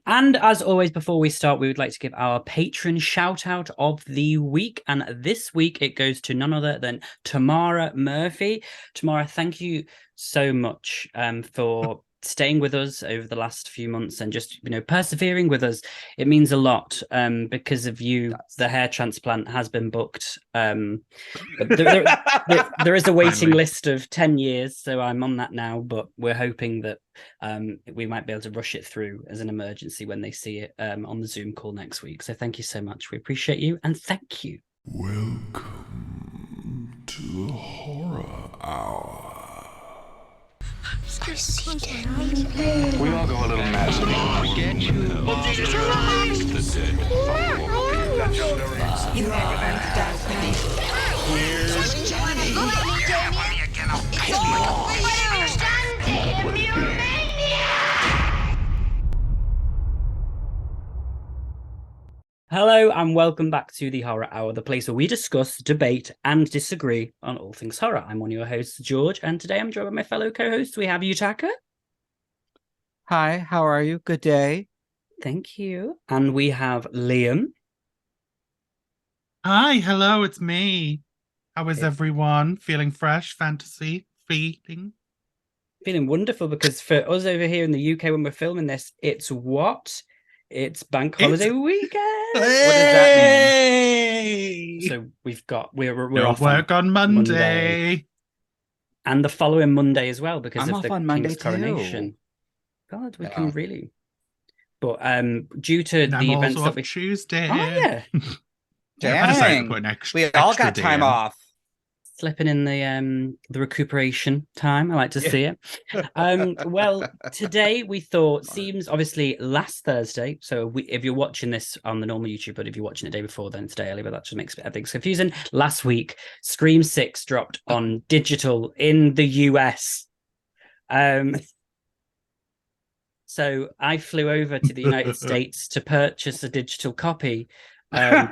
And as always, before we start, we would like to give our patron shout out of the week. And this week it goes to none other than Tamara Murphy. Tamara, thank you so much for staying with us over the last few months and just, persevering with us. It means a lot because of you. The hair transplant has been booked. There is a waiting list of 10 years, so I'm on that now, but we're hoping that we might be able to rush it through as an emergency when they see it on the Zoom call next week. So thank you so much. We appreciate you, and thank you. Welcome to the Horror Hour. We all go a little mad. We get you. Hello and welcome back to the Horror Hour, the place where we discuss, debate, and disagree on all things horror. I'm one of your hosts, George, and today I'm joined by my fellow co-hosts. We have Yutaka. Hi, how are you? Good day. Thank you. And we have Liam. Hi, hello, it's me. How is everyone? Feeling fresh, fantasy, feeling? Feeling wonderful because for us over here in the UK when we're filming this, it's what? It's bank holiday weekend. What does that mean? So we're off work on Monday. And the following Monday as well because I'm of the off on King's Monday coronation. too. God, we can really. But due to the events that we Tuesday. Oh yeah. Dang. I decided to put an extra. We all got time off. Slipping in the recuperation time. I like to see it. Well, today we thought seems obviously last Thursday. So if you're watching this on the normal YouTube, but if you're watching it the day before, then it's day early. But that just makes everything confusing. Last week, Scream 6 dropped on digital in the US. So I flew over to the United States to purchase a digital copy. And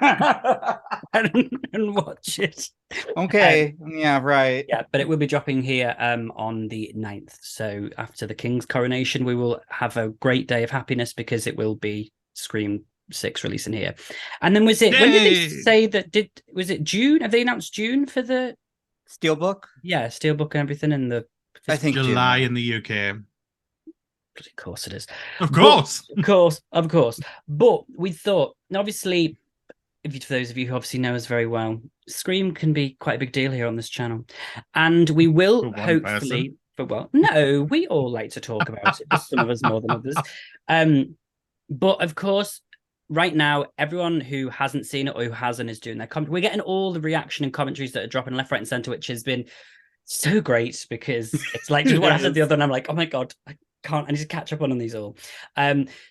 watch it. Okay. Yeah, right. Yeah, but it will be dropping here on the 9th. So after the King's coronation, we will have a great day of happiness because it will be Scream 6 releasing here. And then was it when did they say that was it June? Have they announced June for the Steelbook? Yeah, Steelbook and everything in the I think July June. in the UK. Of course it is. Of course. Of course. But we thought, obviously, for those of you who obviously know us very well, Scream can be quite a big deal here on this channel. And we will hopefully, no, we all like to talk about it, just some of us more than others. But of course, right now, everyone who hasn't seen it or who hasn't is doing their comment. We're getting all the reaction and commentaries that are dropping left, right, and center, which has been so great because it's like just what I said the other, and I'm like, oh my God, I need to catch up on these all.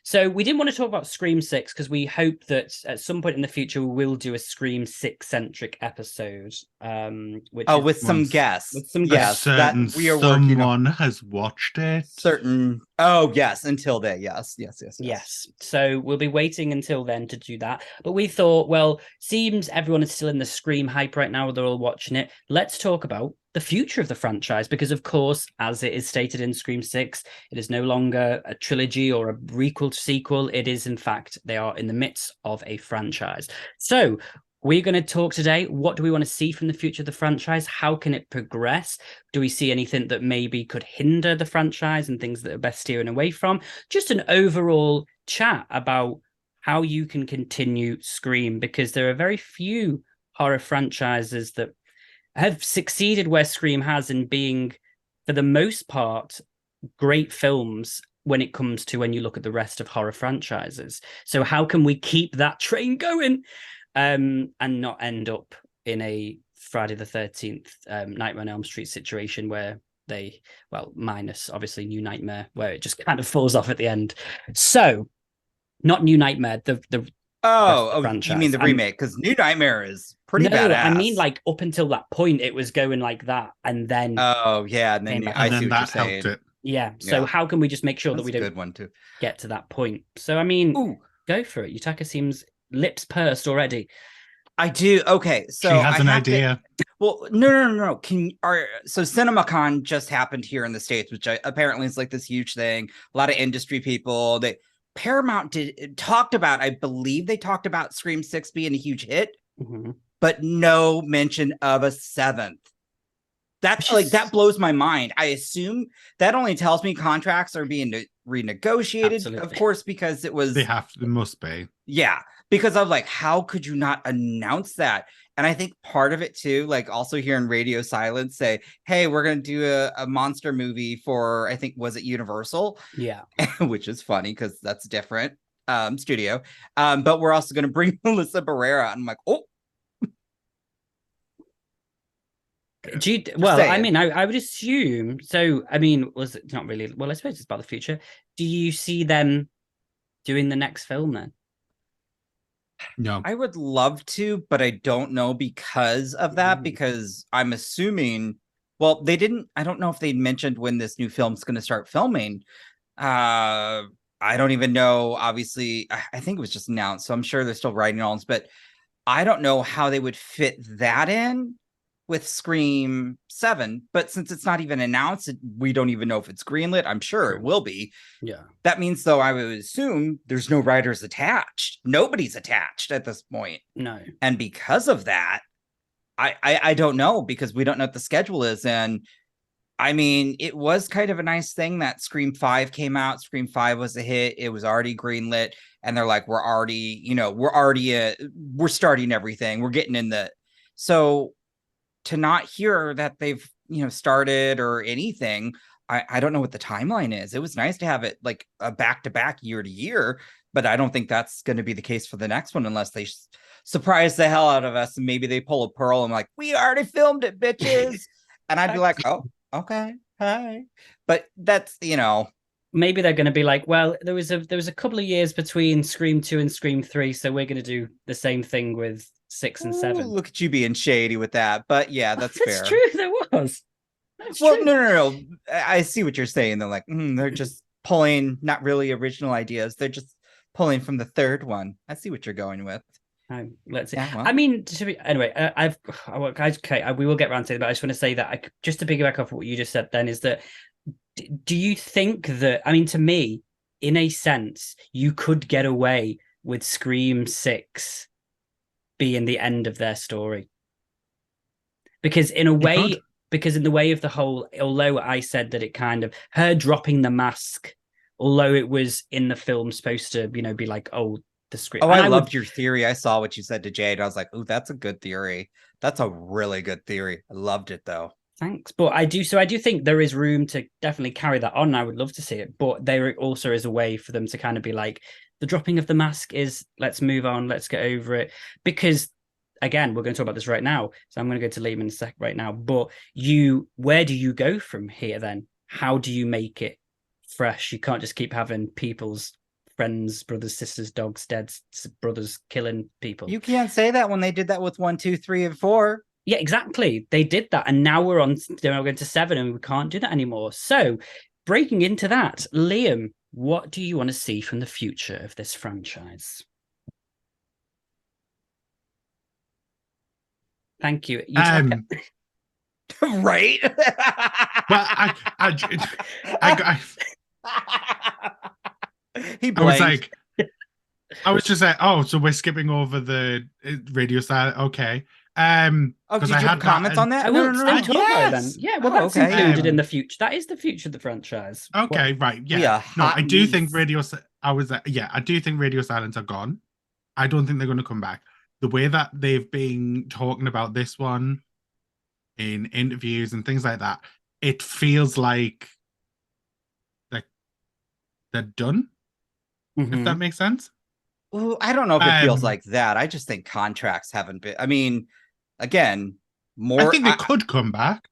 So we didn't want to talk about Scream 6 because we hope that at some point in the future we will do a Scream 6 centric episode. With some guests. With some guests. That we are working on. Has watched it. Until then, yes. So we'll be waiting until then to do that. But we thought, well, seems everyone is still in the Scream hype right now. They're all watching it. Let's talk about the future of the franchise, because of course, as it is stated in Scream 6, it is no longer a trilogy or a prequel to sequel. It is, in fact, they are in the midst of a franchise. So we're going to talk today. What do we want to see from the future of the franchise? How can it progress? Do we see anything that maybe could hinder the franchise and things that are best steering away from? Just an overall chat about how you can continue Scream, because there are very few horror franchises that have succeeded where Scream has in being, for the most part, great films when it comes to when you look at the rest of horror franchises. So how can we keep that train going and not end up in a Friday the 13th Nightmare on Elm Street situation where they, minus obviously New Nightmare, where it just kind of falls off at the end. So not New Nightmare, the franchise. You mean the remake? Because New Nightmare is pretty badass. I mean, like up until that point, it was going like that, and then and then I see what you're saying. It. Yeah. So how can we just make sure that we don't good one too. get to that point? So I mean, go for it. Yutaka seems lips pursed already. I do. Okay, so she has an idea. Well, no. So CinemaCon just happened here in the States, which apparently is like this huge thing. A lot of industry people. Paramount talked about, I believe they talked about Scream 6 being a huge hit, but no mention of a 7th. That's like, that blows my mind. I assume that only tells me contracts are being renegotiated. Absolutely. Of course, because it was. They must be. Yeah. Because I was like, how could you not announce that? And I think part of it too, like also hearing Radio Silence say, hey, we're going to do a monster movie for, I think, was it Universal? Yeah. Which is funny because that's different studio. But we're also going to bring Melissa Barrera. And I'm like, oh. I mean, I would assume. So, I mean, was it not really? Well, I suppose it's about the future. Do you see them doing the next film then? No. I would love to, but I don't know because of that, because I'm assuming, well, they didn't, I don't know if they mentioned when this new film's going to start filming. I don't even know. Obviously, I think it was just announced, so I'm sure they're still writing on it, but I don't know how they would fit that in with Scream 7, but since it's not even announced, we don't even know if it's greenlit. I'm sure it will be. Yeah. That means, though, I would assume there's no writers attached. Nobody's attached at this point. No. And because of that, I don't know, because we don't know what the schedule is. And I mean, it was kind of a nice thing that Scream 5 came out. Scream 5 was a hit. It was already greenlit. And they're like, we're starting everything. We're getting in the, so to not hear that they've, started or anything, I don't know what the timeline is. It was nice to have it like a back-to-back year to year, but I don't think that's going to be the case for the next one unless they surprise the hell out of us and maybe they pull a Pearl and like, we already filmed it, bitches. And I'd be like, oh, okay, hi. But that's, maybe they're going to be like, well, there was a couple of years between Scream 2 and Scream 3, so we're going to do the same thing with 6 and 7. Ooh, look at you being shady with that. But yeah, that's fair. That's true. There was. That's well, true. No. I see what you're saying. They're like, they're just pulling not really original ideas. They're just pulling from the third one. I see what you're going with. Let's see. Yeah, well. I mean, anyway, we will get around to it, but I just want to say that just to piggyback off what you just said then is that, do you think that, I mean, to me, in a sense, you could get away with Scream 6 being the end of their story? Because in a way, in the way of the whole, although I said that it kind of, her dropping the mask, although it was in the film supposed to, be like, oh, the script. Oh, I loved your theory. I saw what you said to Jade. I was like, oh, that's a good theory. That's a really good theory. I loved it, though. Thanks. But I do think there is room to definitely carry that on. I would love to see it. But there also is a way for them to kind of be like, the dropping of the mask is, let's move on, let's get over it. Because, again, we're going to talk about this right now. So I'm going to go to Liam in a sec right now. But where do you go from here then? How do you make it fresh? You can't just keep having people's friends, brothers, sisters, dogs, dads, brothers killing people. You can't say that when they did that with 1, 2, 3, and 4. Yeah, exactly. They did that. And now we're going to 7 and we can't do that anymore. So breaking into that, Liam, what do you want to see from the future of this franchise? Thank you. Right? Well, I was just like, oh, so we're skipping over the radio side. Okay. Did you have comments on that? No. Yes. Yeah, well, that's included in the future. That is the future of the franchise. Okay, right. Yeah. No, I do think Radio Silence are gone. I don't think they're going to come back. The way that they've been talking about this one in interviews and things like that, it feels like they're done. If that makes sense. Ooh, I don't know if it feels like that. I just think contracts haven't been. I mean, again, I think they could come back.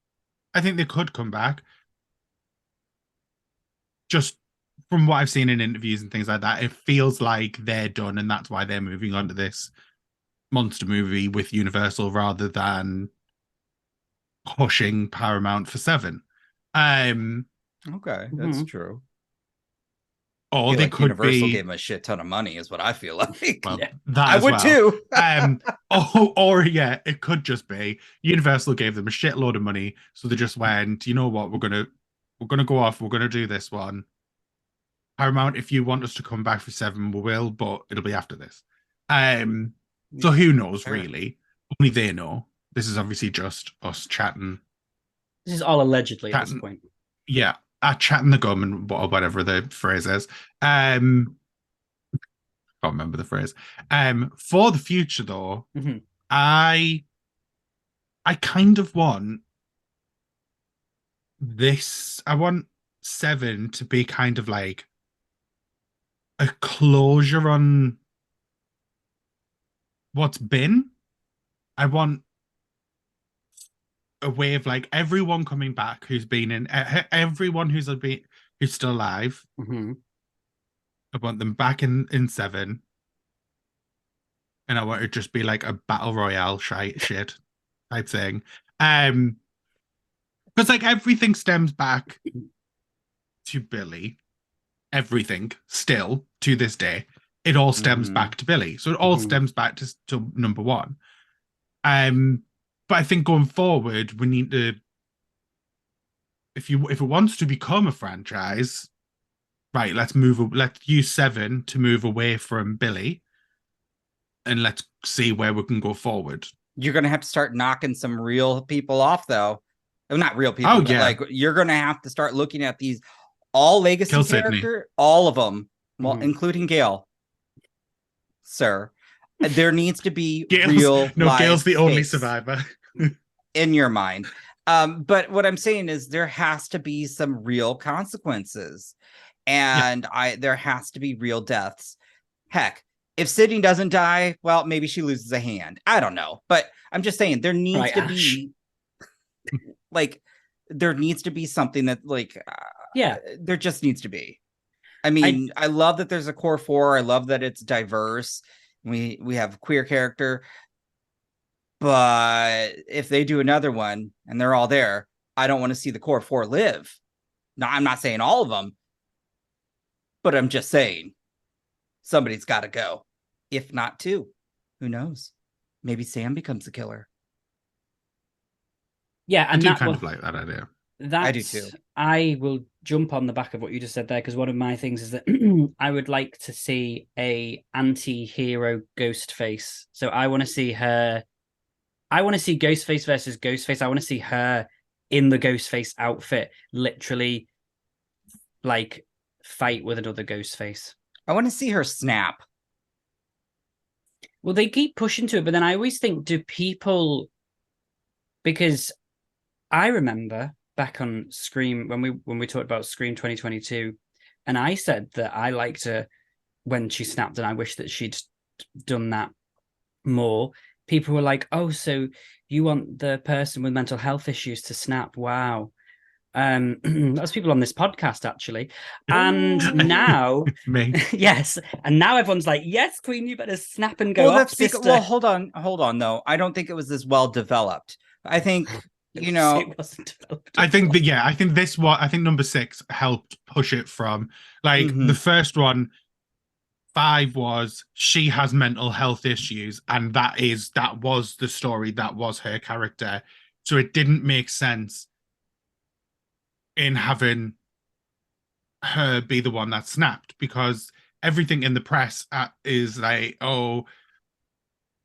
Just from what I've seen in interviews and things like that, it feels like they're done, and that's why they're moving on to this monster movie with Universal rather than pushing Paramount for 7. Okay, that's true. Or they like could Universal gave them a shit ton of money, is what I feel like. Well, yeah. I would too. or it could just be Universal gave them a shitload of money, so they just went, you know what, we're gonna go off, we're gonna do this one. Paramount, if you want us to come back for 7, we will, but it'll be after this. So who knows, Sure. really? Only they know. This is obviously just us chatting. This is all allegedly at this point. Yeah, chatting the gum and whatever the phrase is. Can't remember the phrase. For the future though, I kind of want this. I want 7 to be kind of like a closure on what's been. I want a way of like everyone coming back who's been in, everyone who's still alive. I want them back in 7, and I want it to just be like a battle royale shit type thing. Because like everything stems back to Billy. Everything still to this day, it all stems back to Billy. So it all stems back to number 1. But I think going forward, we need to, if it wants to become a franchise, right, let's use 7 to move away from Billy, and let's see where we can go forward. You're gonna have to start knocking some real people off, though. Well, not real people, but like you're gonna have to start looking at these all legacy character, all of them, well, including Gale, sir. There needs to be real. No, Gale's the only survivor in your mind. But what I'm saying is there has to be some real consequences. And there has to be real deaths. Heck, if Sidney doesn't die, well, maybe she loses a hand. I don't know. But I'm just saying there needs to be like there needs to be something that like there just needs to be. I mean, I love that there's a core 4. I love that it's diverse. We have a queer character. But if they do another one and they're all there, I don't want to see the core 4 live. Now, I'm not saying all of them. But I'm just saying, somebody's got to go. If not 2, who knows? Maybe Sam becomes the killer. Yeah, and I do kind of like that idea. I do too. I will jump on the back of what you just said there, because one of my things is that I would like to see a anti-hero Ghostface. So I want to see her. I want to see Ghostface versus Ghostface. I want to see her in the Ghostface outfit, literally, like, fight with another Ghostface. I want to see her snap. Well, they keep pushing to it, but then I always think, do people, because I remember back on Scream when we talked about Scream 2022, and I said that I liked her when she snapped, and I wish that she'd done that more. People were like, "Oh, so you want the person with mental health issues to snap?" Wow. That's people on this podcast, actually. And now, me. Yes. And now everyone's like, yes, Queen, you better snap and go off, sister. Well, hold on, though. I don't think it was as well developed. I think, you know... It wasn't developed. I think I think number 6 helped push it from, like, the first one, 5 was, she has mental health issues, and that was the story, that was her character. So it didn't make sense in having her be the one that snapped, because everything in the press is like, oh,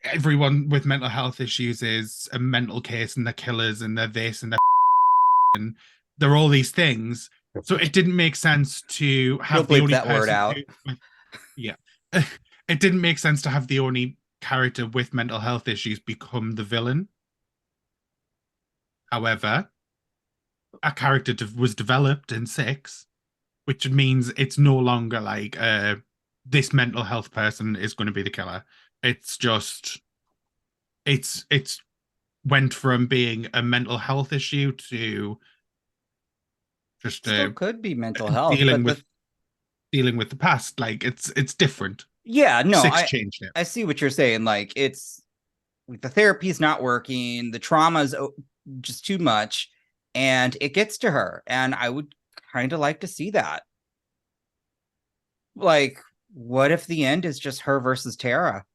everyone with mental health issues is a mental case and they're killers and they're this and they're and they're all these things. So it didn't make sense to have the only word out. It didn't make sense to have the only character with mental health issues become the villain. However, a character was developed in 6, which means it's no longer like this mental health person is going to be the killer. It's just it's went from being a mental health issue to just still could be mental health dealing with the past. Like it's different. Yeah, no, 6 changed it. I see what you're saying. Like it's like the therapy's not working, the trauma's just too much. And it gets to her, and I would kind of like to see that. Like, what if the end is just her versus Tara?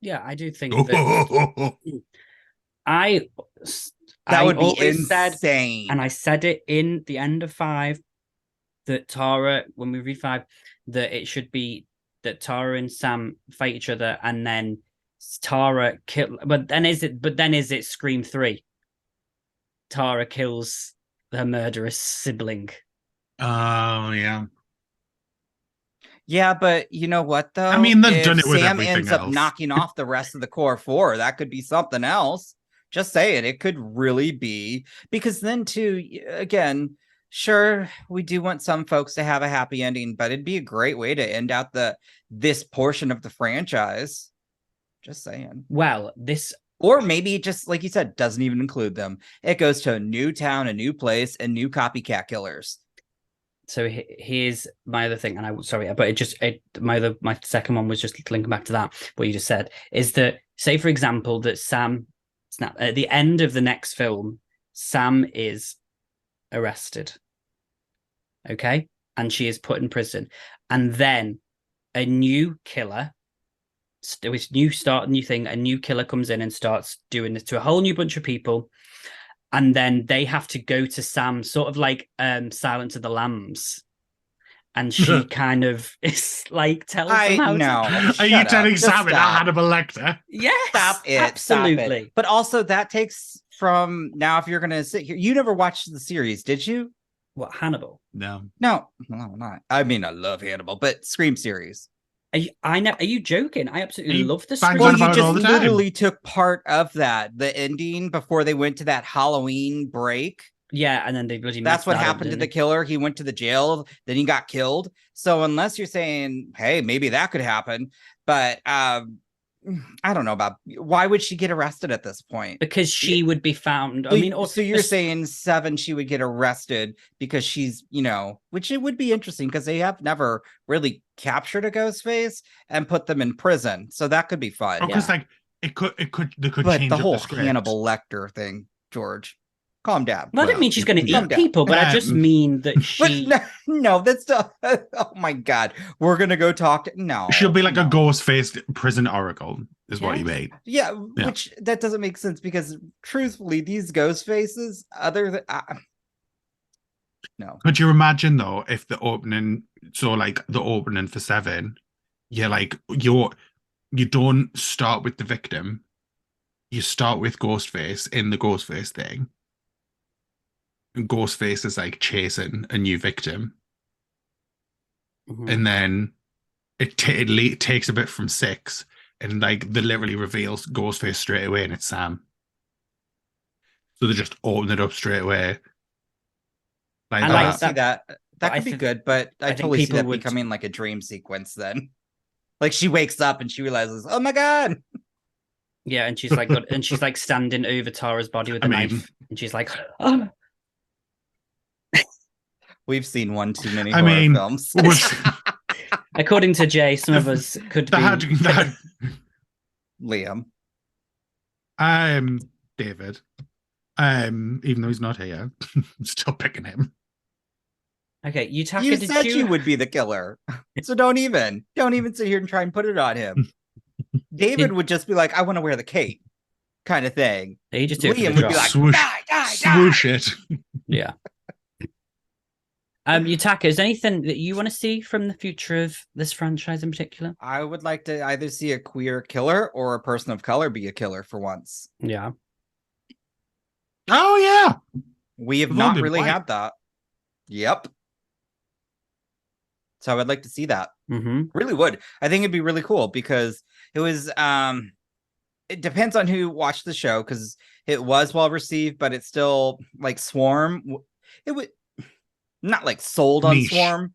Yeah, I do think that that would be insane. And I said it in the end of 5. that Tara, when we read 5, that it should be that Tara and Sam fight each other, and then Tara kill. But then is it Scream 3? Tara kills her murderous sibling. Oh yeah. Yeah, but you know what though? I mean, they've if done it with Sam everything ends up else. knocking off the rest of the core 4, that could be something else. Just saying, it could really be, because then too, again, sure, we do want some folks to have a happy ending, but it'd be a great way to end out this portion of the franchise. Just saying. Well, this, or maybe it just, like you said, doesn't even include them. It goes to a new town, a new place, and new copycat killers. So here's my other thing, and my second one was just linking back to that. What you just said is that, say for example, that Sam, at the end of the next film, Sam is arrested, okay, and she is put in prison, and then a new killer, a new killer comes in and starts doing this to a whole new bunch of people. And then they have to go to Sam, sort of like Silence of the Lambs. And she kind of is like, tells them how to... Are you telling Sam and Hannibal Lecter? Yes, stop it. Absolutely. Stop it. But also that takes from, now if you're going to sit here, you never watched the series, did you? What, Hannibal? No, not. I mean, I love Hannibal, but Scream series. Are you joking? I absolutely love the Scream. Well, you just literally took part of that, the ending before they went to that Halloween break. Yeah, and then they bloody. That's what happened to the killer. He went to the jail, then he got killed. So unless you're saying, hey, maybe that could happen, but I don't know about, why would she get arrested at this point? Because she would be found. So you're saying 7, she would get arrested because she's, which it would be interesting because they have never really captured a Ghostface and put them in prison. So that could be fun. Because they could but change the up whole the script. Hannibal Lecter thing, George. Calm down. Well, I didn't mean she's going to eat people, but I just mean that she... No, that's not... Oh, my God. We're going to go talk to... No. She'll be like a Ghostface prison oracle, is what you mean. Yeah, which that doesn't make sense because, truthfully, these Ghostfaces, other than... no. Could you imagine, though, if the opening... So, like, the opening for 7, you don't start with the victim. You start with Ghostface in the Ghostface thing. Ghostface is like chasing a new victim, and then it takes a bit from 6, and like they literally reveals Ghostface straight away, and it's Sam. So they just open it up straight away. Like I see that could be good, but I totally see that becoming like a dream sequence. Then, like she wakes up and she realizes, oh my God. Yeah, and she's like standing over Tara's body with a knife, and she's like, oh. We've seen one too many horror films. According to Jay, some of us could be... Liam. David. Even though he's not here, I'm still picking him. Okay, Yutaka, you said you would be the killer. So don't even sit here and try and put it on him. David would just be like, I want to wear the cape kind of thing. He just Liam would be like, swoosh, die. Swoosh it. Yeah. Yutaka, is there anything that you want to see from the future of this franchise in particular? I would like to either see a queer killer or a person of color be a killer for once. Yeah. Oh, yeah. We have not really had that. Yep. So I would like to see that. Really would. I think it'd be really cool because it was, it depends on who watched the show because it was well received, but it's still like Swarm. It would not like sold on Swarm,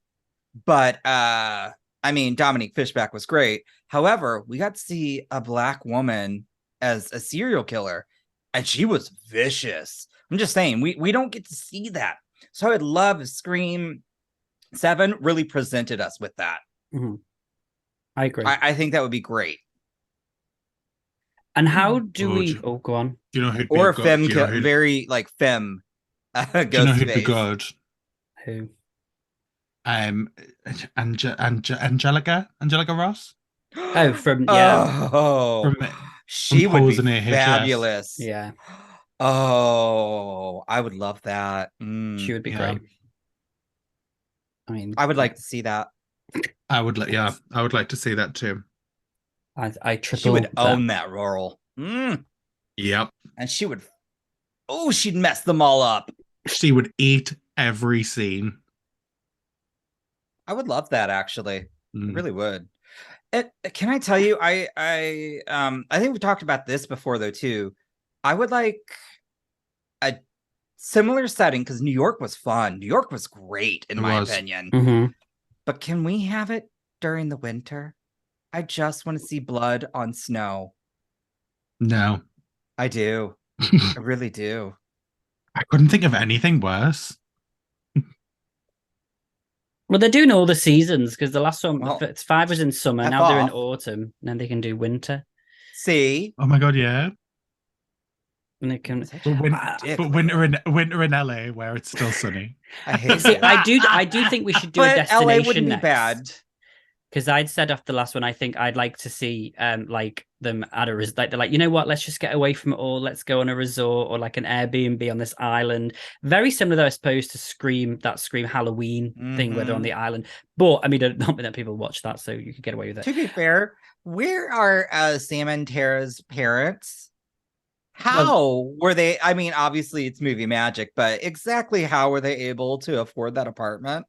but I mean, Dominique Fishback was great. However, we got to see a Black woman as a serial killer, and she was vicious. I'm just saying, we don't get to see that. So I would love if Scream 7 really presented us with that. I agree. I think that would be great. And how do we... Oh, go on. Do you know who'd or be femme, very like femme. Do you know who'd be good? Who? Angelica Ross. Oh, from she would be AHS. fabulous. Yeah. Oh, I would love that. She would be great. I mean, I would like to see that. I would like to see that too. I triple. She would own that role. Yep. And she would. Oh, she'd mess them all up. She would eat every scene. I would love that, actually. I really would. Can I tell you? I think we talked about this before, though, too. I would like a similar setting because New York was fun. New York was great, in my opinion. Mm-hmm. But can we have it during the winter? I just want to see blood on snow. No. I do. I really do. I couldn't think of anything worse. Well, they're doing all the seasons because the last one, Well, 5 was in summer. F Now they're in off. autumn. And then they can do winter. See? Oh my god, yeah. And they can. But winter in LA where it's still sunny. I hate See, it. I do think we should do a But destination LA wouldn't be next. bad. Because I'd said after the last one, I think I'd like to see like them at a like they're like, you know what, let's just get away from it all. Let's go on a resort or like an Airbnb on this island. Very similar, though, I suppose, to Scream Halloween thing where they're on the island. But I mean, not that people watch that, so you could get away with it. To be fair, where are Sam and Tara's parents? How were they? I mean, obviously it's movie magic, but exactly how were they able to afford that apartment?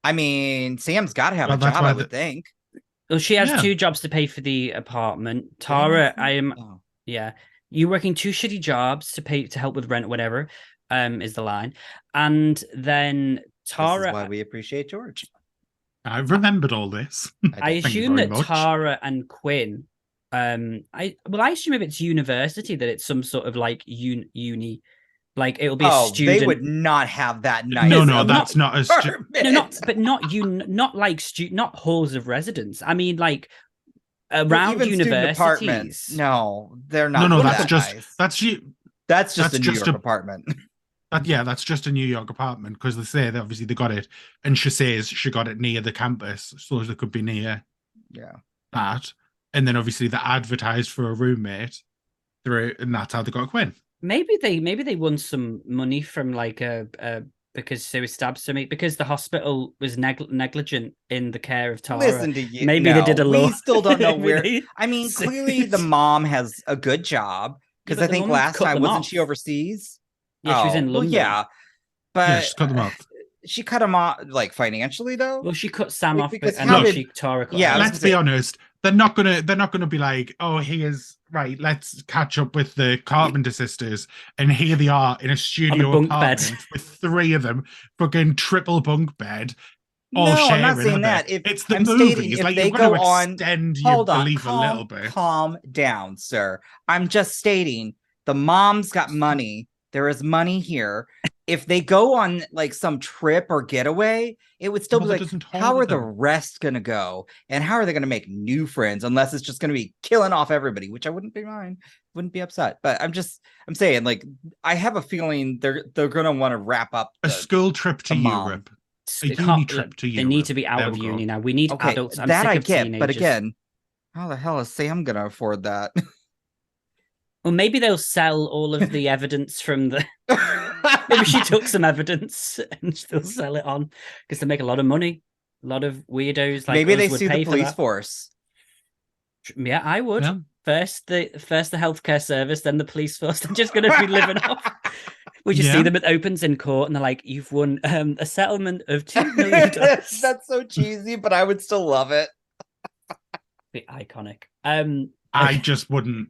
I mean, Sam's got to have a job, I would think. Well, she has 2 jobs to pay for the apartment. Tara, you're working 2 shitty jobs to help with rent or whatever, is the line. And then Tara... This is why we appreciate George. I've remembered all this. I assume that Tara and Quinn... I assume if it's university, that it's some sort of like uni... Like it'll be a student. They would not have that nice. No, that's not a student. Not like not halls of residence. I mean, like around universities. No, they're not. No, that's just a New York apartment. That's just a New York apartment because they say that obviously they got it, and she says she got it near the campus, so they could be near. That, and then obviously they advertised for a roommate through, and that's how they got Quinn. Maybe they won some money from like because they were stabbed so because the hospital was negligent in the care of Tara. Listen to you. Maybe they did a lot. We still don't know where. I mean, clearly the mom has a good job because I think last time wasn't she overseas? Yeah, she was in London. Well, yeah, but she cut them off. She cut him off like financially though. Well, she cut Sam off, because Tara cut. Yeah, let's be honest. They're not gonna be like, oh, here's right. Let's catch up with the Carpenter sisters, and here they are in a studio apartment with 3 of them, fucking triple bunk bed. No, I'm not saying that. It's the movie. It's like they you've got go to on, extend your belief a little bit. Calm down, sir. I'm just stating the mom's got money. There is money here. If they go on like some trip or getaway, it would still be like, how are the rest going to go? And how are they going to make new friends? Unless it's just going to be killing off everybody, which I wouldn't be upset. But I'm saying, like, I have a feeling they're going to want to wrap up a school trip to Europe. A uni trip to Europe. They need to be out of uni now. We need adults. I'm that sick I of get, teenagers. but again, how the hell is Sam going to afford that? Well, maybe they'll sell all of the evidence from the... Maybe she took some evidence and they'll sell it on because they make a lot of money. A lot of weirdos. Like maybe they sue the police force. Yeah, I would. Yeah. First the healthcare service, then the police force. They're just going to be living off. We just see them at opens in court and they're like, you've won a settlement of $2 million. That's so cheesy, but I would still love it. Be iconic. I just wouldn't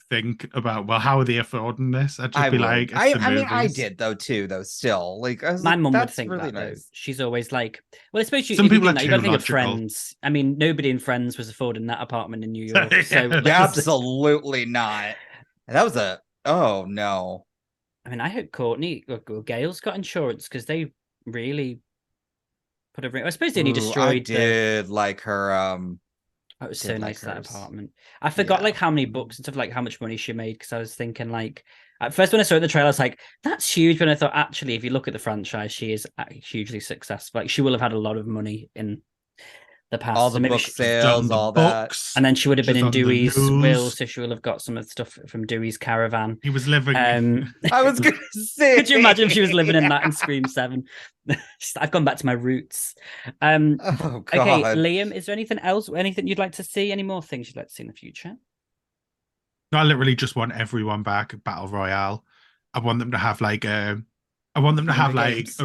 think about, well, how are they affording this? I'd just be like, I mean, I did though still. Like, my mum would think really that nice. Though. She's always like, well, I suppose some people are you gotta think of Friends. I mean, nobody in Friends was affording that apartment in New York. So absolutely not. That was oh no. I mean, I hope Courtney or Gail's got insurance because they really put a ring. I suppose they only destroyed. I did like her. It was so nice, that apartment. I forgot like how many books and stuff, like how much money she made, because I was thinking like at first when I saw the trailer, I was like, that's huge. But I thought actually, if you look at the franchise, she is hugely successful. Like she will have had a lot of money in. the past. All So the maybe book she- sales, done the all that. books. and then she would have been She's in on the Dewey's news. will, so she will have got some of the stuff from Dewey's caravan. He was living. I was gonna say. Could you imagine if she was living in that in Yeah. Scream 7? I've gone back to my roots. Oh Okay, God. Liam, is there anything else? Anything you'd like to see? Any more things you'd like to see in the future? I literally just want everyone back at Battle Royale. I want them to have like I want them to have like Games.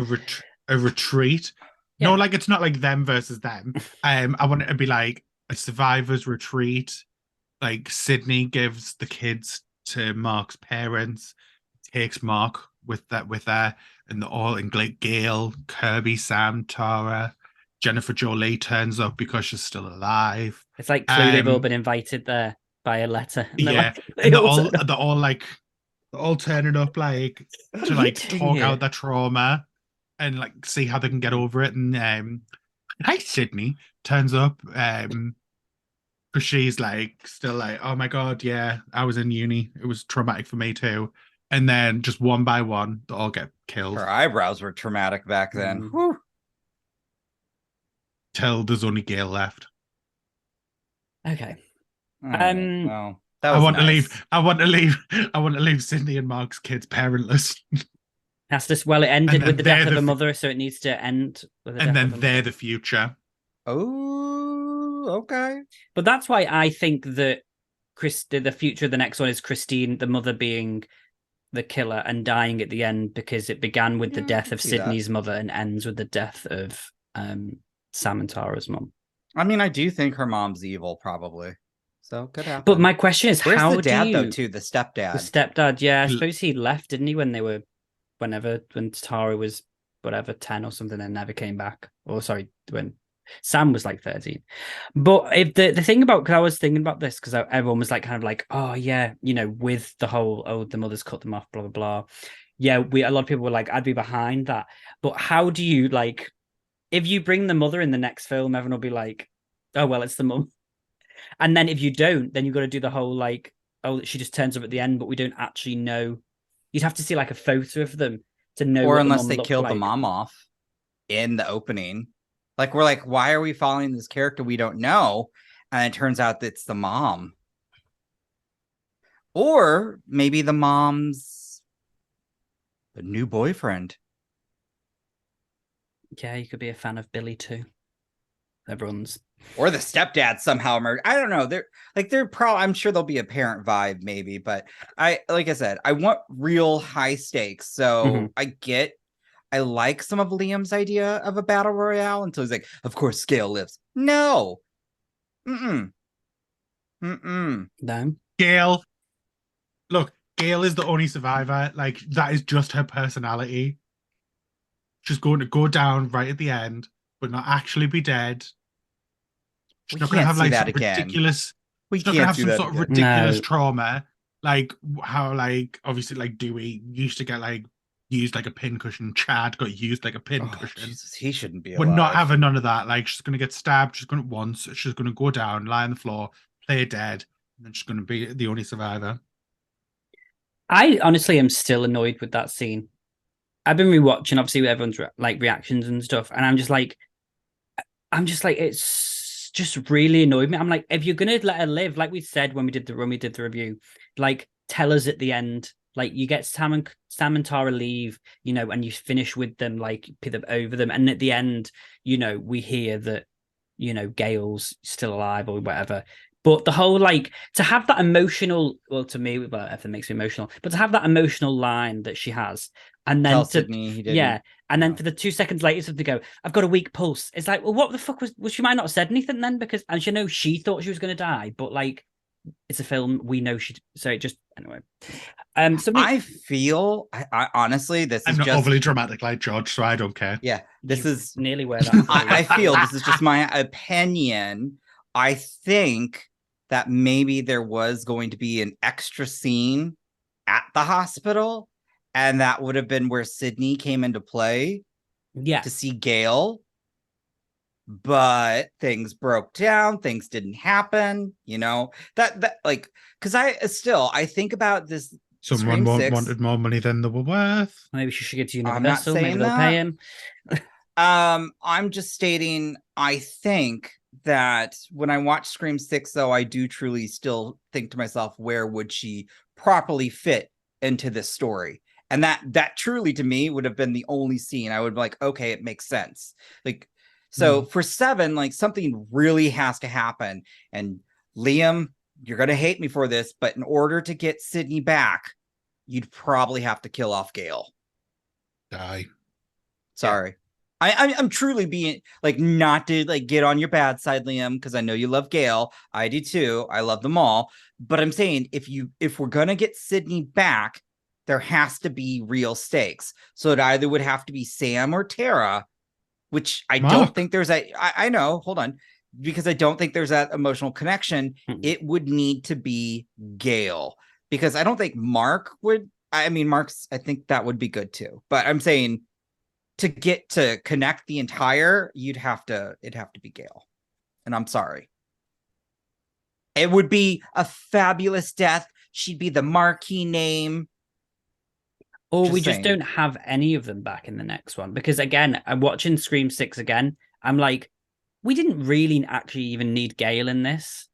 a retreat. Yeah. No, like it's not like them versus them. I want it to be like a survivors retreat. Like Sidney gives the kids to Mark's parents, takes Mark with her, and they're all in like Gail, Kirby, Sam, Tara, Jennifer Jolie turns up because she's still alive. It's like Clue, they've all been invited there by a letter. And Yeah, they and they're all turning up like What to are like you doing talk here? out their trauma and like see how they can get over it. And hi Sydney turns up because she's like still like, oh my god, yeah, I was in uni, it was traumatic for me too. And then just one by one they all get killed Her eyebrows were traumatic back then. Mm. Whew. till there's only Gail left. Okay. All right, well, that I was want nice. to leave Sydney and Mark's kids parentless. Has to, well, it ended then with the death they're of the a f- mother, so it needs to end with the And death then of a they're mother. the future. Oh, okay. But that's why I think that the future of the next one is Christine, the mother, being the killer and dying at the end, because it began with the Yeah, I death can of see that. Sydney's mother and ends with the death of Sam and Tara's mom. I mean, I do think her mom's evil, probably. So could happen. But my question is, Where's how the dad do though? you... Too the stepdad. The stepdad, yeah, I L- suppose he left, didn't he, when Tara was whatever 10 or something and never came back. Or sorry, when Sam was like 13. But if the thing about, because I was thinking about this, because everyone was like kind of like, oh yeah, with the whole, oh, the mother's cut them off, blah blah blah. Yeah, a lot of people were like, I'd be behind that. But how do you, like, if you bring the mother in the next film, everyone will be like, oh well, it's the mum. And then if you don't, then you've got to do the whole like, oh, she just turns up at the end, but we don't actually know. You'd have to see like a photo of them to know. Or what unless the they killed the mom off in the opening. Like, we're like, why are we following this character we don't know? And it turns out that it's the mom. Or maybe the mom's the new boyfriend. Yeah, you could be a fan of Billy too. Everyone's. Or the stepdad somehow emerged. I don't know. They're probably, I'm sure there'll be a parent vibe, maybe, but like I said, I want real high stakes. So I like some of Liam's idea of a battle royale until he's like, of course, Scale lives. No. No. Gail. Look, Gail is the only survivor. Like, that is just her personality. She's going to go down right at the end, but not actually be dead. She's not going to have like some ridiculous. She's not going to have some sort of ridiculous trauma, like how like obviously like Dewey used to get like used like a pincushion. Chad got used like a pincushion. Jesus, he shouldn't be. We're not having none of that. Like, she's going to get stabbed. She's going to go down, lie on the floor, play dead, and then she's going to be the only survivor. I honestly am still annoyed with that scene. I've been rewatching, obviously, with everyone's like reactions and stuff, and I'm just like, it's just really annoyed me. I'm like, if you're gonna let her live, like we said when we did the review, like tell us at the end, like you get Sam and Tara leave, and you finish with them, like over them, and at the end, we hear that, Gail's still alive or whatever. But the whole, like, to have that emotional, well, to me, well, if it makes me emotional, but to have that emotional line that she has, and then then for the 2 seconds later to go, I've got a weak pulse. It's like, well, what the fuck was she might not have said anything then, because, and she thought she was going to die, but like, it's a film, we know so it just, anyway. I feel, I honestly, this is not just overly dramatic like George, so I don't care. Yeah, this is nearly where that I feel this is just my opinion. I think that maybe there was going to be an extra scene at the hospital, and that would have been where Sidney came into play. Yeah. To see Gail. But things broke down, things didn't happen, that like, because I think about this. Someone wanted more money than they were worth. Maybe she should get to Universal. Maybe they'll pay him. I'm just stating, I think that when I watch Scream 6, though, I do truly still think to myself, where would she properly fit into this story? And that truly to me would have been the only scene I would be like, okay, it makes sense. Like, so for 7, like something really has to happen. And Liam, you're going to hate me for this, but in order to get Sidney back, you'd probably have to kill off Gale. Die. Sorry. Yeah. I'm truly being like, not to like get on your bad side, Liam, because I know you love Gale. I do too. I love them all. But I'm saying if we're gonna get Sidney back, there has to be real stakes. So it either would have to be Sam or Tara, which I don't think there's I know, hold on. Because I don't think there's that emotional connection. It would need to be Gale. Because I don't think Mark would. I mean, Mark's, I think that would be good too. But I'm saying to get to connect the entire, it'd have to be Gale. And I'm sorry. It would be a fabulous death. She'd be the marquee name. Or we just don't have any of them back in the next one. Because again, I'm watching Scream 6 again. I'm like, we didn't really actually even need Gale in this.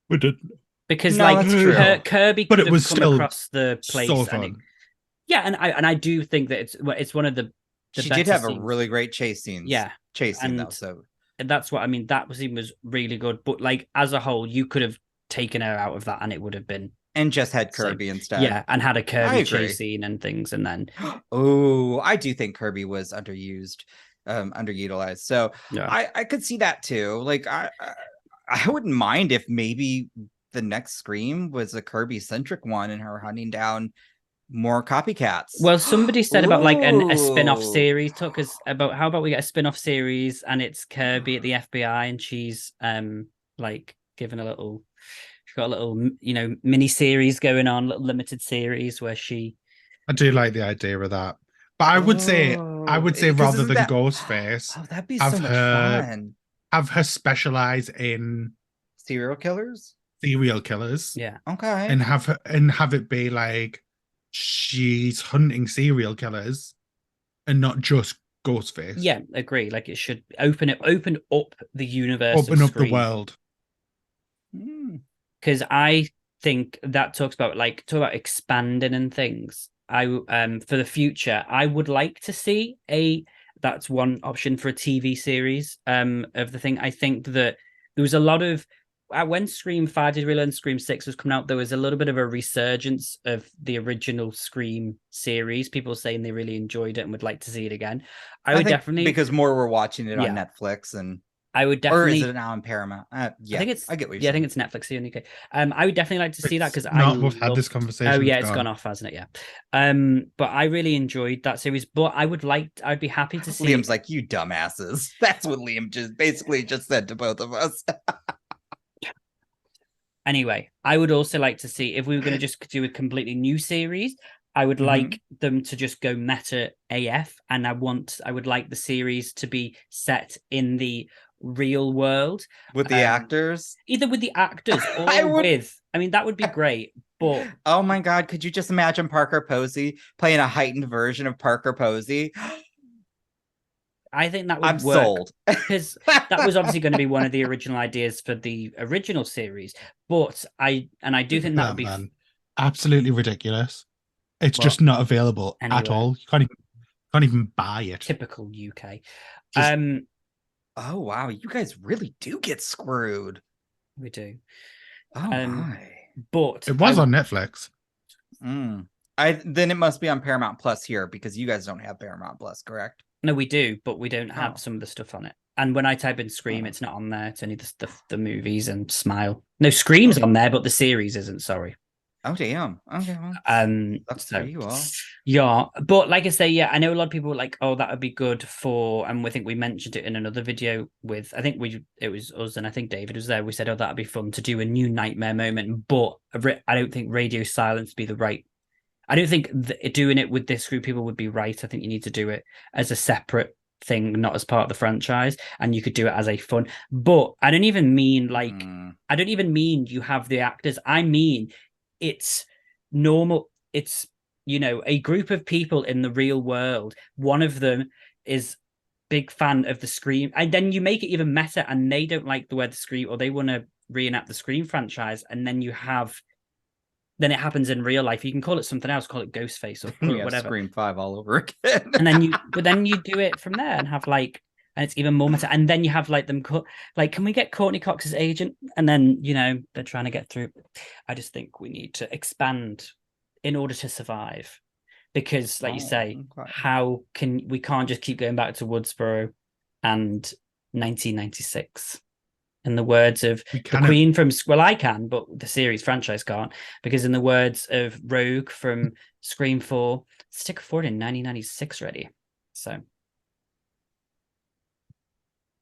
We didn't. Because Kirby could have come across the place. So fun. And I do think that it's one of the she did have scenes. A really great chase scene. Yeah. Chasing though. So and that's what I mean. That scene was really good. But like as a whole, you could have taken her out of that and it would have been and just had Kirby instead. Yeah, and had a Kirby chase scene and things, and then I do think Kirby was underutilized. So I could see that too. Like I wouldn't mind if maybe the next Scream was a Kirby centric one and her hunting down more copycats. Well, somebody said about like a spin-off series. Took us about how about we get a spin-off series and it's Kirby at the FBI and she's like given a little. She's got a little mini series going on, little limited series where she. I do like the idea of that, but I would say rather than Ghostface, that'd be so much fun. Have her specialize in serial killers. Yeah. Okay. And have it be like she's hunting serial killers and not just Ghostface. Yeah, agree. Like it should open up the universe. Open up the world. Because I think that talks about expanding and things. For the future, I would like to see that's one option for a TV series of the thing. I think that there was a lot of when Scream 5 did really and Scream 6 was coming out, there was a little bit of a resurgence of the original Scream series. People saying they really enjoyed it and would like to see it again. I would definitely, because more were watching it on Netflix, and I would definitely. Or is it now on Paramount? I think it's. I get what you're saying. I think it's Netflix here in the UK. I would definitely like to see that because we've had this conversation. Oh yeah, it's gone off, hasn't it? Yeah. But I really enjoyed that series. But I'd be happy to see. Liam's like, you dumbasses. That's what Liam basically said to both of us. Anyway, I would also like to see if we were going to just do a completely new series. I would like them to just go meta AF, and I would like the series to be set in the real world with the actors, either with the actors or with. I mean, that would be great. But oh my god, could you just imagine Parker Posey playing a heightened version of Parker Posey? I think that would I'm work sold because that was obviously going to be one of the original ideas for the original series. But I do think that would be absolutely ridiculous. It's just not available at all. You can't even buy it. Typical UK. Oh wow, you guys really do get screwed. We do. Oh my. But it was on Netflix. Then it must be on Paramount Plus here because you guys don't have Paramount Plus, correct? No, we do, but we don't have some of the stuff on it. And when I type in Scream, it's not on there. It's only the movies and Smile. No, Scream's on there, but the series isn't. Sorry. Oh damn. Okay. Well, that's where you are. Yeah, but like I say, I know a lot of people were like, "Oh, that would be good for," and I think we mentioned it in another video with. I think it was us, and I think David was there. We said, "Oh, that'd be fun to do a new nightmare moment," but I don't think Radio Silence would be the right. I don't think doing it with this group of people would be right. I think you need to do it as a separate thing, not as part of the franchise, and you could do it as a fun. But I don't even mean I don't even mean you have the actors. I mean it's normal. It's a group of people in the real world. One of them is big fan of the Scream, and then you make it even meta, and they don't like the word Scream, or they want to reenact the Scream franchise, and then you have, then it happens in real life. You can call it something else, call it Ghostface or call it whatever. Scream 5 all over again. And then you do it from there and have like, and it's even more meta. And then you have like them like, can we get Courtney Cox's agent? And then, you know, they're trying to get through. I just think we need to expand in order to survive. Because like you say, we can't just keep going back to Woodsboro and 1996. In the words of the Queen from, well, I can, but the series franchise can't, because in the words of Rogue from Scream 4, stick forward in 1996 ready. So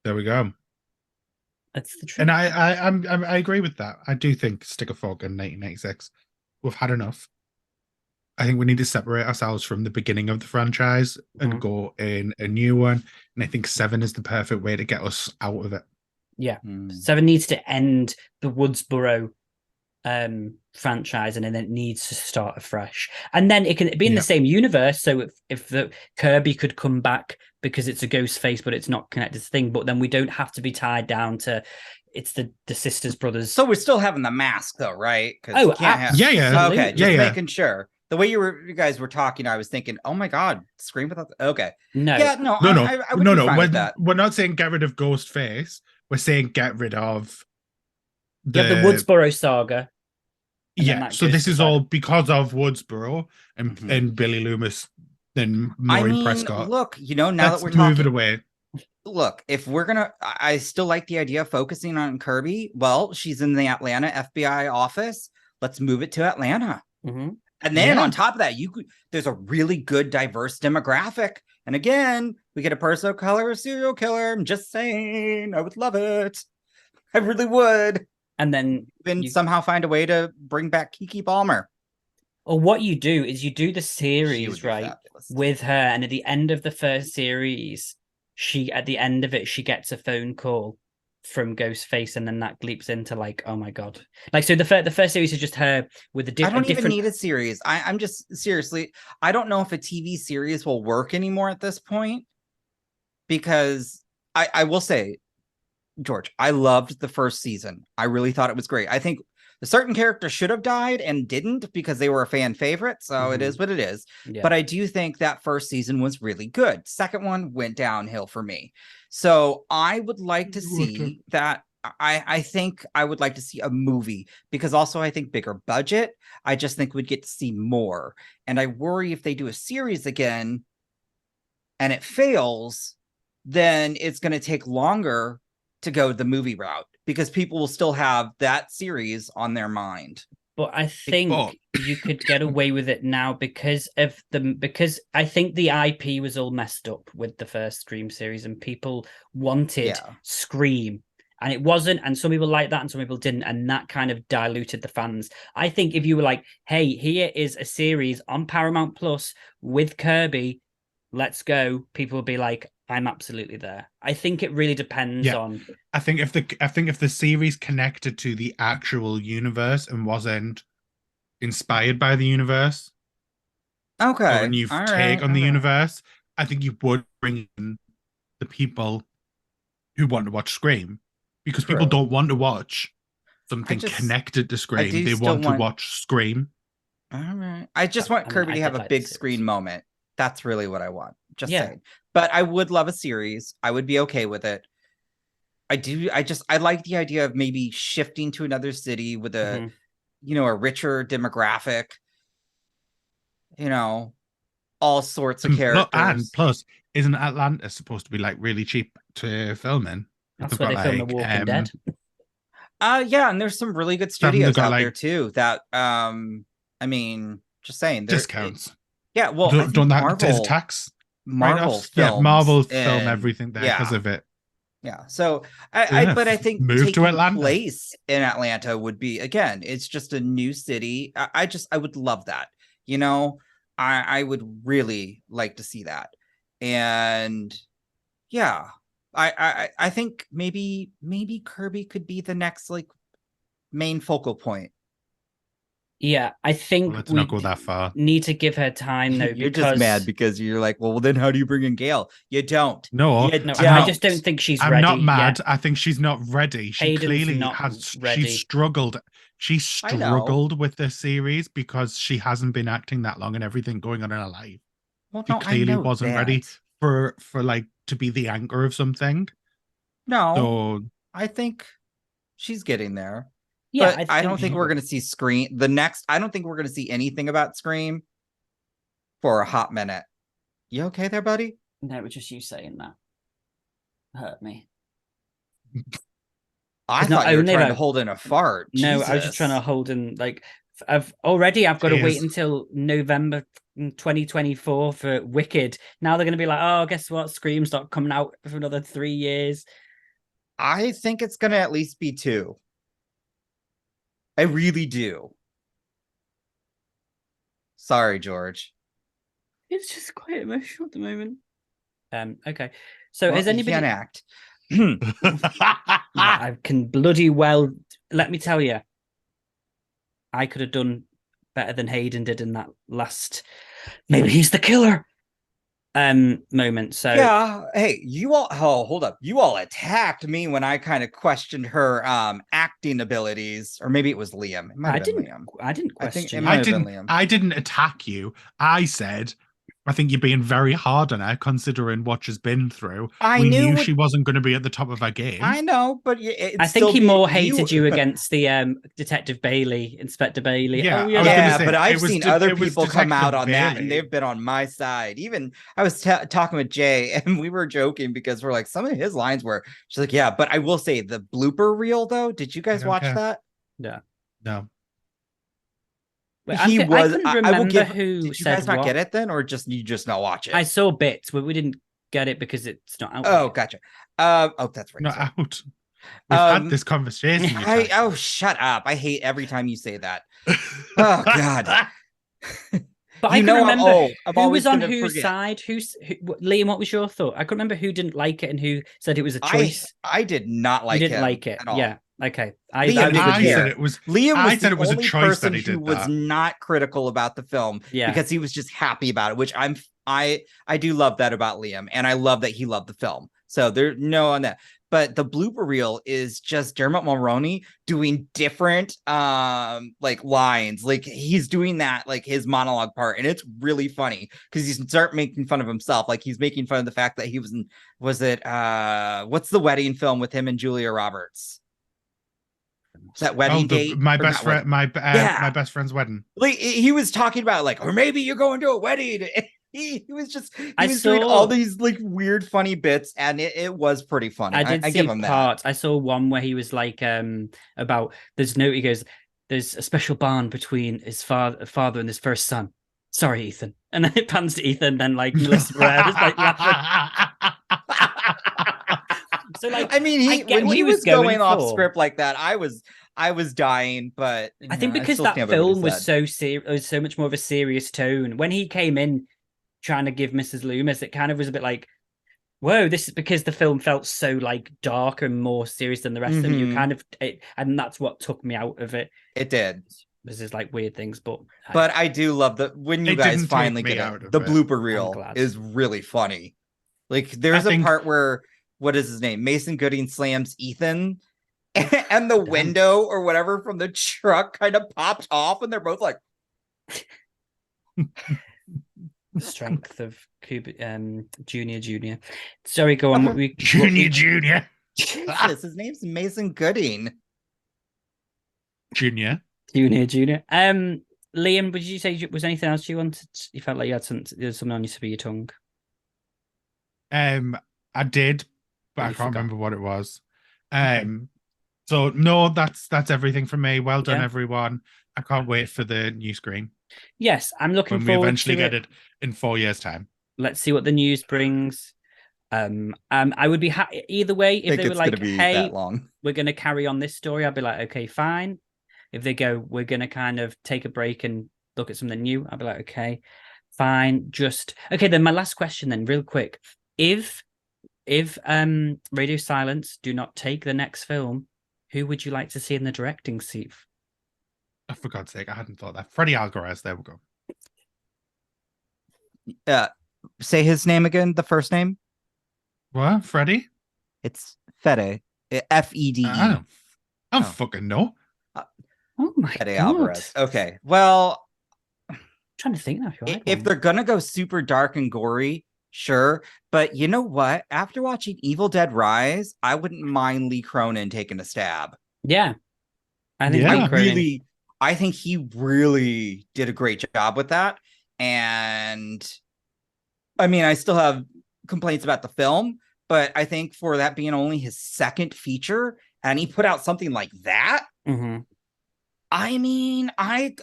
there we go. That's the truth. And I agree with that. I do think stick a fork in 1986. We've had enough. I think we need to separate ourselves from the beginning of the franchise and go in a new one. And I think 7 is the perfect way to get us out of it. Yeah. 7 needs to end the Woodsboro franchise, and then it needs to start afresh. And then it can be in the same universe. So if the Kirby could come back because it's a ghost face, but it's not connected to the thing, but then we don't have to be tied down to it's the sisters, brothers. So we're still having the mask though, right? Oh, yeah. Okay, just making sure. The way you guys were talking, I was thinking, oh my God, Scream without okay. No. Yeah, no. I would be fine with that. We're not saying get rid of Ghostface. We're saying get rid of the Woodsboro saga. Yeah, so this is all because of Woodsboro and Billy Loomis and Maureen Prescott. Look, you know, now that we're talking, move it away. Look, if we're gonna, I still like the idea of focusing on Kirby. Well, she's in the Atlanta FBI office. Let's move it to Atlanta. And then on top of that, there's a really good diverse demographic. And again, we get a person of color, a serial killer. I'm just saying, I would love it. I really would. And then somehow find a way to bring back Keke Palmer. Or what you do is you do the series right with her, and at the end of the first series, she gets a phone call from Ghostface, and then that leaps into like, oh my God, like, so the first series is just her with a different. I don't even need a series. I'm just seriously, I don't know if a TV series will work anymore at this point, because I will say, George, I loved the first season. I really thought it was great. I think a certain character should have died and didn't because they were a fan favorite. So it is what it is. Yeah. But I do think that first season was really good. Second one went downhill for me. So I would like to see that. I think I would like to see a movie, because also I think bigger budget. I just think we'd get to see more. And I worry if they do a series again and it fails, then it's going to take longer to go the movie route, because people will still have that series on their mind. But I think you could get away with it now because I think the IP was all messed up with the first Scream series, and people wanted Scream, and it wasn't, and some people liked that and some people didn't, and that kind of diluted the fans. I think if you were like, hey, here is a series on Paramount Plus with Kirby, let's go, people would be like, I'm absolutely there. I think it really depends on. I think if the series connected to the actual universe and wasn't inspired by the universe, or a new take on the universe, I think you would bring in the people who want to watch Scream, because people don't want to watch something connected to Scream. They want to watch Scream. All right. I just want Kirby to have a big screen moment. That's really what I want. Just saying. But I would love a series. I would be okay with it. I like the idea of maybe shifting to another city with a, a richer demographic, all sorts of characters. And plus, isn't Atlanta supposed to be like really cheap to film in? That's where they film The Walking Dead. Yeah, and there's some really good studios out there too that, just saying. Discounts. Yeah, well, don't that is tax? Marvel films. Yeah, Marvel film everything there because of it. Yeah, so I think move to Atlanta. Place in Atlanta would be, again, it's just a new city. I would love that. I would really like to see that. And yeah, I think maybe Kirby could be the next like main focal point. Yeah, I think Let's we not go that far. need to give her time though, You're because just mad because you're like, well, then how do you bring in Gail? You don't. No, You no, I'm I not. just don't think she's I'm ready not mad. yet. I think she's not ready. She Hayden's clearly not has. ready. She's struggled. She I know. struggled with this series because she hasn't been acting that long and everything going on in her life. Well, She no, I clearly know wasn't that. ready for like to be the anchor of something. No, So I think she's getting there. Yeah, But I don't think she we're will. going to see Scream. I don't think we're going to see anything about Scream for a hot minute. You okay there, buddy? No, it was just you saying that. Hurt me. I It's not thought you were only trying to about- hold in a fart. No, I was just trying to hold in, like, I've got to wait Cheers. until November 2024 for Wicked. Now they're going to be like, oh, guess what? Scream's not coming out for another 3 years. I think it's going to at least be 2. I really do. Sorry, George. It's just quite emotional at the moment. Okay. So Well, has you anybody... can't act. I can bloody well... Let me tell you, I could have done better than Hayden did in that last... Maybe he's the killer moment. So yeah, hey, you all hold up. You all attacked me when I kind of questioned her acting abilities, or maybe it was Liam. It might have been Liam. I didn't I think question it it. might have been Liam. I didn't attack you. I said, I think you're being very hard on her considering what she's been through. We knew she wasn't going to be at the top of her game. I know, but I think he more hated you against the Detective Bailey, Inspector Bailey. Yeah, oh, I was gonna say, but I've seen other it was people come out Detective on that, and Bailey. they've been on my side. Even I was talking with Jay, and we were joking because we're like, some of his lines were, she's like, yeah, but I will say the blooper reel though. Did you guys watch that? Yeah. No. Wait, He was. I couldn't remember will give. who Did you said guys not what. get it then, or you just not watch it? I saw bits, but we didn't get it because it's not out. Oh, yet. gotcha. Oh, that's right. Not sorry. out. We've had this conversation. Oh, shut up! I hate every time you say that. Oh God. But I can remember who was on whose whose side. Liam, what was your thought? I couldn't remember who didn't like it and who said it was a choice. I did not like. You didn't like it at all. Yeah. Okay. I said it was. Liam was I said the it was a only choice that person he did who was that. not critical about the film because he was just happy about it, which I do love that about Liam, and I love that he loved the film. So there's no on that. But the blooper reel is just Dermot Mulroney doing different like lines. Like he's doing that like his monologue part, and it's really funny because he's start making fun of himself. Like he's making fun of the fact that he was in, what's the wedding film with him and Julia Roberts? Is that wedding date? My best friend, my best friend's wedding. Like he was talking about like, or maybe you're going to a wedding. He was doing all these like weird funny bits, and it was pretty funny. I see give him parts. that. I saw one where he was like about he goes, there's a special bond between his father and his first son. Sorry, Ethan. And then it pans to Ethan, then like Melissa Barrera's like laughing. So like, I mean, when he was going off script like that, I was dying, but I think because that film was so serious, it was so much more of a serious tone. When he came in trying to give Mrs. Loomis, it kind of was a bit like, whoa, this is because the film felt so like dark and more serious than the rest of them. You kind of and that's what took me out of it. It did. This is like weird things, but I do love when you guys finally get it. The blooper reel is really funny. Like there's a part where, what is his name? Mason Gooding slams Ethan, and the window or whatever from the truck kind of pops off, and they're both like. The strength of Junior. Sorry, go on. Junior. Jesus, his name's Mason Gooding. Junior. Liam, would you say was anything else you wanted? You felt like you had something on your tip of your tongue. I did, but I can't remember what it was. So no, that's everything from me. Well done, everyone. I can't wait for the new screen. Yes, I'm looking forward when we eventually to get it in 4 years' time. Let's see what the news brings. I would be happy either way if they were like, "Hey, we're going to carry on this story." I'd be like, "Okay, fine." If they go, "We're going to kind of take a break and look at something new," I'd be like, "Okay, fine." Just okay. Then my last question, then, real quick: if Radio Silence do not take the next film, who would you like to see in the directing seat? Oh, for God's sake, I hadn't thought that. Freddy Alvarez. There we go. Say his name again. The first name. What? Freddy? It's Fede. Fede. I don't fucking know. Oh my Fede God. Alvarez. Okay. Well, I'm trying to think now. if they're gonna go super dark and gory, sure. But you know what? After watching Evil Dead Rise, I wouldn't mind Lee Cronin taking a stab. Yeah. I think I think he really did a great job with that. And I mean, I still have complaints about the film, but I think for that being only his second feature, and he put out something like that, I mean, I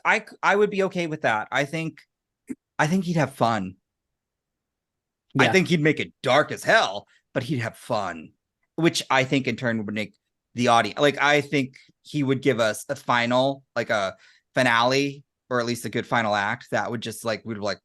would be okay with that. I think he'd have fun. Yeah. I think he'd make it dark as hell, but he'd have fun, which I think in turn would make the audience, like, I think he would give us a final, like a finale, or at least a good final act that would just like, we'd like.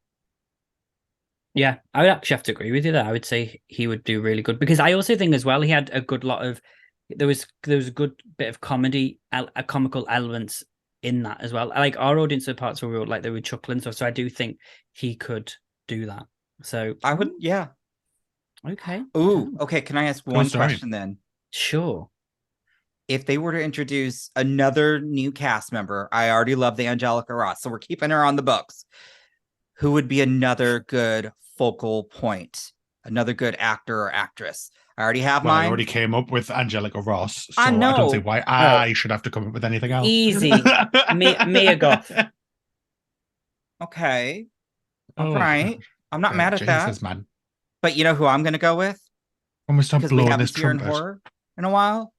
Yeah, I would actually have to agree with you there. I would say he would do really good, because I also think as well, he had a good lot of, there was a good bit of comedy, comical elements in that as well. Like our audience of parts where we were like, they were chuckling stuff. So I do think he could do that. So I would, yeah. Okay. Ooh, okay. Can I ask one question then? Sure. If they were to introduce another new cast member, I already love the Angelica Ross, so we're keeping her on the books. Who would be another good focal point? Another good actor or actress? I already have mine. I already came up with Angelica Ross, so I know. I don't see why I should have to come up with anything else. Easy. Mia Goth. Okay. All right. I'm not mad at Jesus, that. Man. But you know who I'm going to go with? When we stop blowing this trumpet. In horror in a while?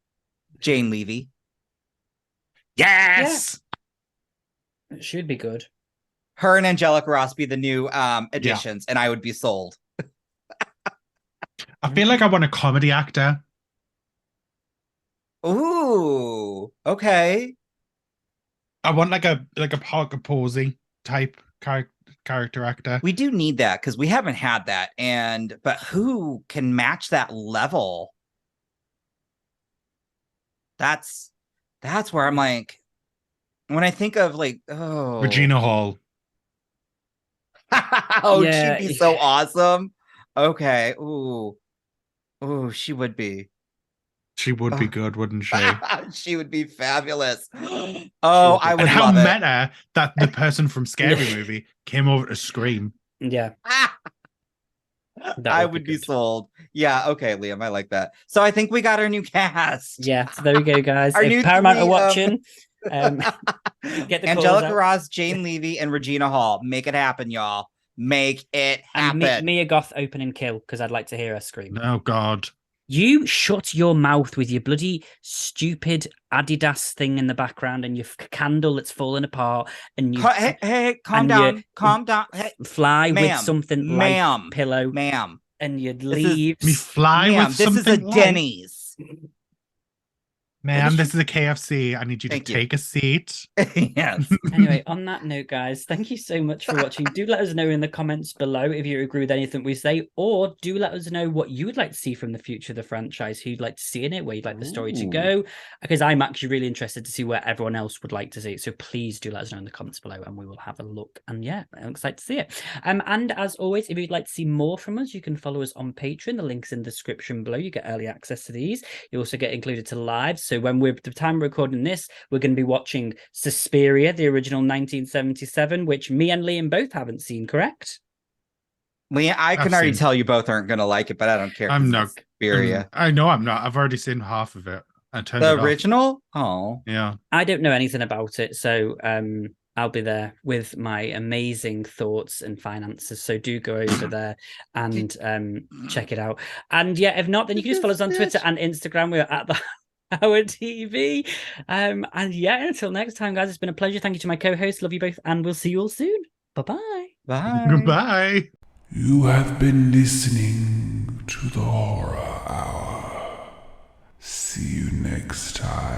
Jane Levy. Yes! Yeah. It should be good. Her and Angelica Ross be the new additions, and I would be sold. I feel like I want a comedy actor. Ooh, okay. I want like a Parker Posey type character actor. We do need that because we haven't had that, but who can match that level? That's where I'm like, when I think of like, Regina Hall. She'd be so awesome. Okay. Ooh, she would be. She would be good, wouldn't she? She would be fabulous. I would. And how love meta that the person from Scary Movie came over to Scream. Yeah. I would be sold. Yeah, okay, Liam, I like that. So I think we got our new cast. Yeah, so there we go, guys. If Paramount are watching, get the Angelica Ross, Jane Levy, and Regina Hall. Make it happen, y'all. Make it happen. And Mia Goth open and kill, because I'd like to hear her scream. Oh, God. You shut your mouth with your bloody stupid Adidas thing in the background and your candle that's falling apart. And you hey, calm down. Calm down. Hey, fly with something like pillow. Ma'am. And you'd leave. Me fly with something. This is a Denny's. Ma'am, this is a KFC. I need you to take a seat. Yes. Anyway, on that note, guys, thank you so much for watching. Do let us know in the comments below if you agree with anything we say, or do let us know what you would like to see from the future of the franchise, who you'd like to see in it, where you'd like the story to go, because I'm actually really interested to see where everyone else would like to see it. So please do let us know in the comments below, and we will have a look. And yeah, I'm excited to see it. And as always, if you'd like to see more from us, you can follow us on Patreon. The link's in the description below. You get early access to these. You also get included to lives. So when we're the time we're recording this, we're going to be watching Suspiria, the original 1977, which me and Liam both haven't seen, correct? Liam, I can already tell you both aren't going to like it, but I don't care. I'm not. Suspiria. I know I'm not. I've already seen half of it. I turned the original? Oh. Yeah. I don't know anything about it, so I'll be there with my amazing thoughts and finances. So do go over there and check it out. And yeah, if not, then you can just follow us on Twitter and Instagram. We're at our TV. And yeah, until next time, guys, it's been a pleasure. Thank you to my co-hosts. Love you both, and we'll see you all soon. Bye-bye. Bye. Goodbye. You have been listening to the Horror Hour. See you next time.